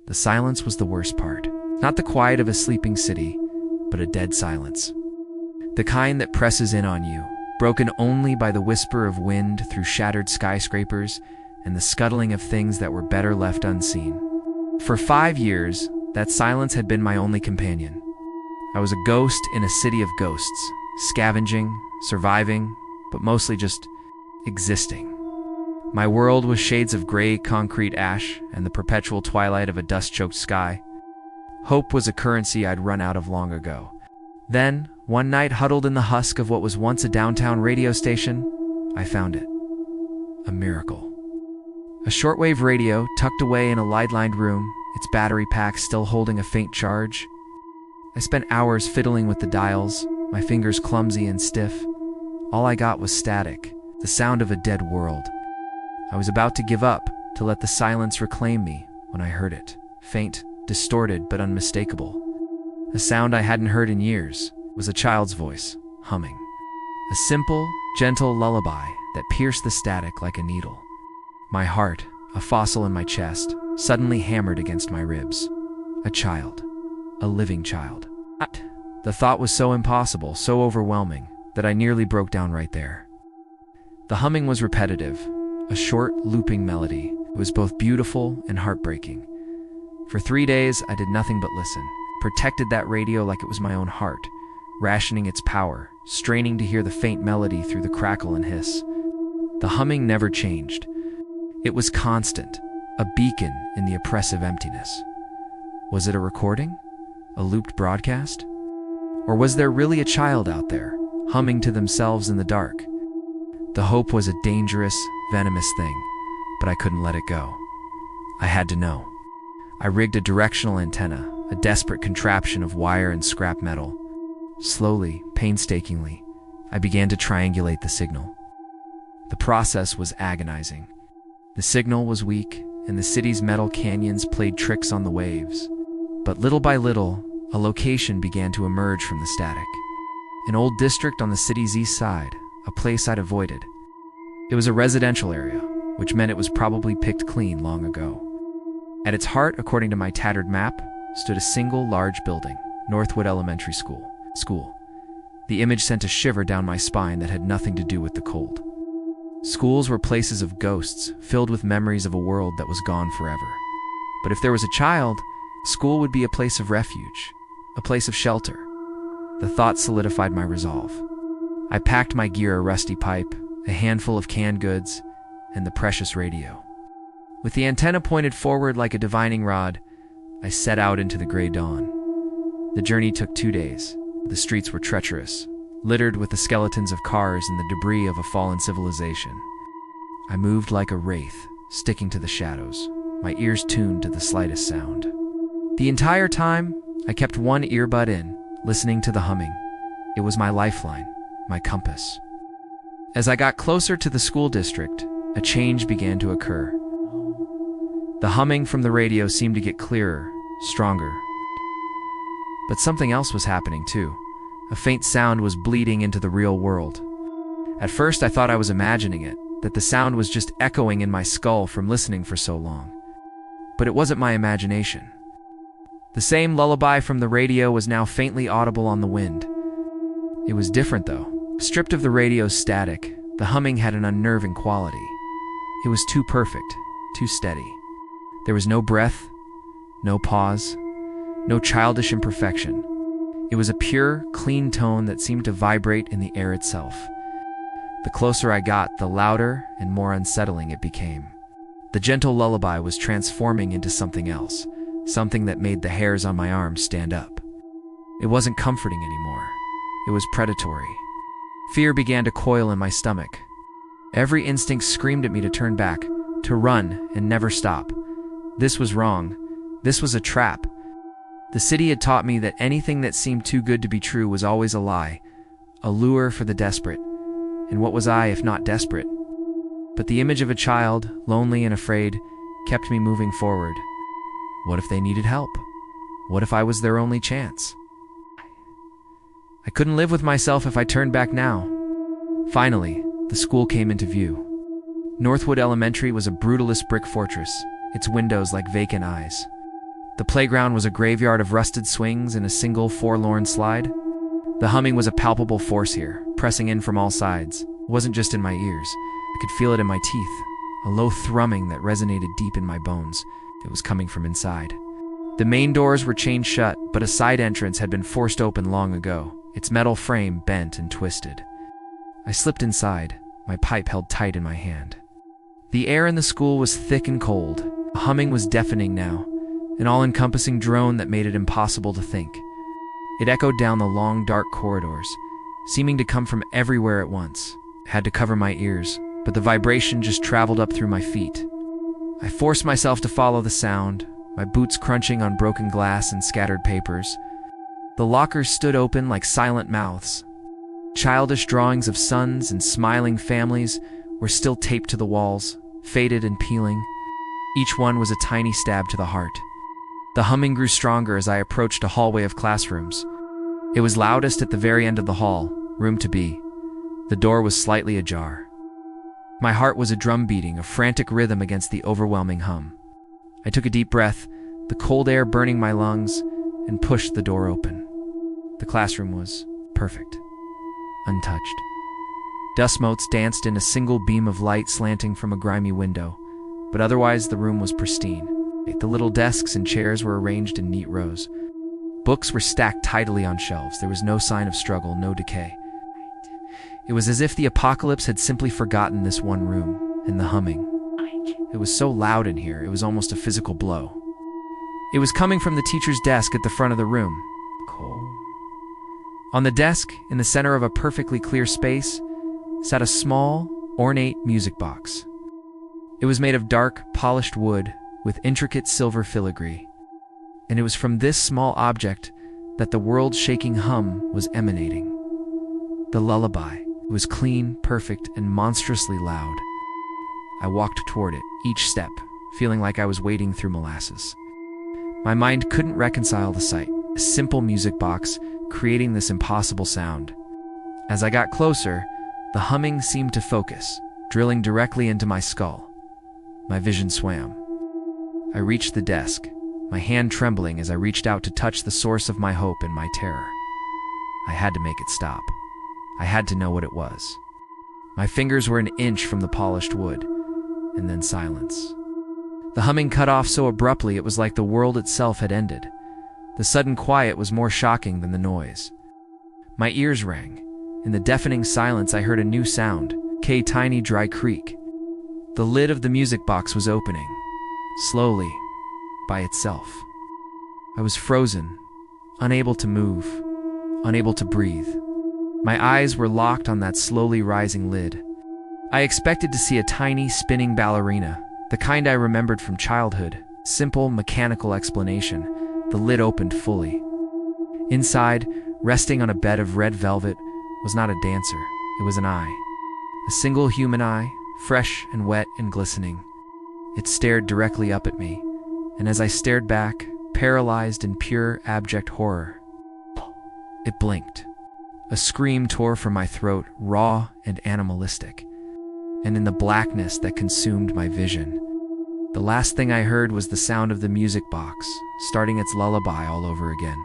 The silence was the worst part. Not the quiet of a sleeping city, but a dead silence. The kind that presses in on you, broken only by the whisper of wind through shattered skyscrapers and the scuttling of things that were better left unseen. For 5 years, that silence had been my only companion. I was a ghost in a city of ghosts, scavenging, surviving, but mostly just existing. My world was shades of gray concrete ash and the perpetual twilight of a dust-choked sky. Hope was a currency I'd run out of long ago. Then, one night huddled in the husk of what was once a downtown radio station, I found it. A miracle. A shortwave radio tucked away in a light-lined room, its battery pack still holding a faint charge. I spent hours fiddling with the dials, my fingers clumsy and stiff. All I got was static, the sound of a dead world. I was about to give up, to let the silence reclaim me, when I heard it. Faint, distorted, but unmistakable. A sound I hadn't heard in years. Was a child's voice, humming. A simple, gentle lullaby that pierced the static like a needle. My heart, a fossil in my chest, suddenly hammered against my ribs. A child. A living child. The thought was so impossible, so overwhelming, that I nearly broke down right there. The humming was repetitive, a short, looping melody. It was both beautiful and heartbreaking. For 3 days, I did nothing but listen, protected that radio like it was my own heart, rationing its power, straining to hear the faint melody through the crackle and hiss. The humming never changed. It was constant, a beacon in the oppressive emptiness. Was it a recording? A looped broadcast? Or was there really a child out there, humming to themselves in the dark? The hope was a dangerous, venomous thing, but I couldn't let it go. I had to know. I rigged a directional antenna, a desperate contraption of wire and scrap metal. Slowly, painstakingly, I began to triangulate the signal. The process was agonizing. The signal was weak, and the city's metal canyons played tricks on the waves. But little by little, a location began to emerge from the static. An old district on the city's east side, a place I'd avoided. It was a residential area, which meant it was probably picked clean long ago. At its heart, according to my tattered map, stood a single large building, Northwood Elementary School. The image sent a shiver down my spine that had nothing to do with the cold. Schools were places of ghosts, filled with memories of a world that was gone forever. But if there was a child, school would be a place of refuge, a place of shelter. The thought solidified my resolve. I packed my gear, a rusty pipe, a handful of canned goods, and the precious radio. With the antenna pointed forward like a divining rod, I set out into the gray dawn. The journey took 2 days. The streets were treacherous, littered with the skeletons of cars and the debris of a fallen civilization. I moved like a wraith, sticking to the shadows, my ears tuned to the slightest sound. The entire time, I kept one earbud in, listening to the humming. It was my lifeline, my compass. As I got closer to the school district, a change began to occur. The humming from the radio seemed to get clearer, stronger. But something else was happening too. A faint sound was bleeding into the real world. At first I thought I was imagining it, that the sound was just echoing in my skull from listening for so long. But it wasn't my imagination. The same lullaby from the radio was now faintly audible on the wind. It was different though. Stripped of the radio's static, the humming had an unnerving quality. It was too perfect, too steady. There was no breath, no pause, no childish imperfection. It was a pure, clean tone that seemed to vibrate in the air itself. The closer I got, the louder and more unsettling it became. The gentle lullaby was transforming into something else, something that made the hairs on my arms stand up. It wasn't comforting anymore. It was predatory. Fear began to coil in my stomach. Every instinct screamed at me to turn back, to run and never stop. This was wrong. This was a trap. The city had taught me that anything that seemed too good to be true was always a lie, a lure for the desperate. And what was I if not desperate? But the image of a child, lonely and afraid, kept me moving forward. What if they needed help? What if I was their only chance? I couldn't live with myself if I turned back now. Finally, the school came into view. Northwood Elementary was a brutalist brick fortress, its windows like vacant eyes. The playground was a graveyard of rusted swings and a single forlorn slide. The humming was a palpable force here, pressing in from all sides. It wasn't just in my ears. I could feel it in my teeth, a low thrumming that resonated deep in my bones. It was coming from inside. The main doors were chained shut, but a side entrance had been forced open long ago, its metal frame bent and twisted. I slipped inside, my pipe held tight in my hand. The air in the school was thick and cold. The humming was deafening now, an all-encompassing drone that made it impossible to think. It echoed down the long, dark corridors, seeming to come from everywhere at once. I had to cover my ears, but the vibration just traveled up through my feet. I forced myself to follow the sound, my boots crunching on broken glass and scattered papers. The lockers stood open like silent mouths. Childish drawings of suns and smiling families were still taped to the walls, faded and peeling. Each one was a tiny stab to the heart. The humming grew stronger as I approached a hallway of classrooms. It was loudest at the very end of the hall, room to be. The door was slightly ajar. My heart was a drum beating, a frantic rhythm against the overwhelming hum. I took a deep breath, the cold air burning my lungs, and pushed the door open. The classroom was perfect, untouched. Dust motes danced in a single beam of light slanting from a grimy window, but otherwise the room was pristine. The little desks and chairs were arranged in neat rows. Books were stacked tidily on shelves. There was no sign of struggle, no decay. It was as if the apocalypse had simply forgotten this one room and the humming. It was so loud in here, it was almost a physical blow. It was coming from the teacher's desk at the front of the room. Cold. On the desk, in the center of a perfectly clear space, sat a small, ornate music box. It was made of dark, polished wood with intricate silver filigree, and it was from this small object that the world-shaking hum was emanating. The lullaby. It was clean, perfect, and monstrously loud. I walked toward it, each step, feeling like I was wading through molasses. My mind couldn't reconcile the sight, a simple music box creating this impossible sound. As I got closer, the humming seemed to focus, drilling directly into my skull. My vision swam. I reached the desk, my hand trembling as I reached out to touch the source of my hope and my terror. I had to make it stop. I had to know what it was. My fingers were an inch from the polished wood, and then silence. The humming cut off so abruptly it was like the world itself had ended. The sudden quiet was more shocking than the noise. My ears rang. In the deafening silence I heard a new sound, a tiny dry creak. The lid of the music box was opening, slowly, by itself. I was frozen, unable to move, unable to breathe. My eyes were locked on that slowly rising lid. I expected to see a tiny, spinning ballerina, the kind I remembered from childhood. Simple, mechanical explanation. The lid opened fully. Inside, resting on a bed of red velvet, was not a dancer. It was an eye. A single human eye, fresh and wet and glistening. It stared directly up at me, and as I stared back, paralyzed in pure, abject horror, it blinked. A scream tore from my throat, raw and animalistic. And in the blackness that consumed my vision, the last thing I heard was the sound of the music box, starting its lullaby all over again.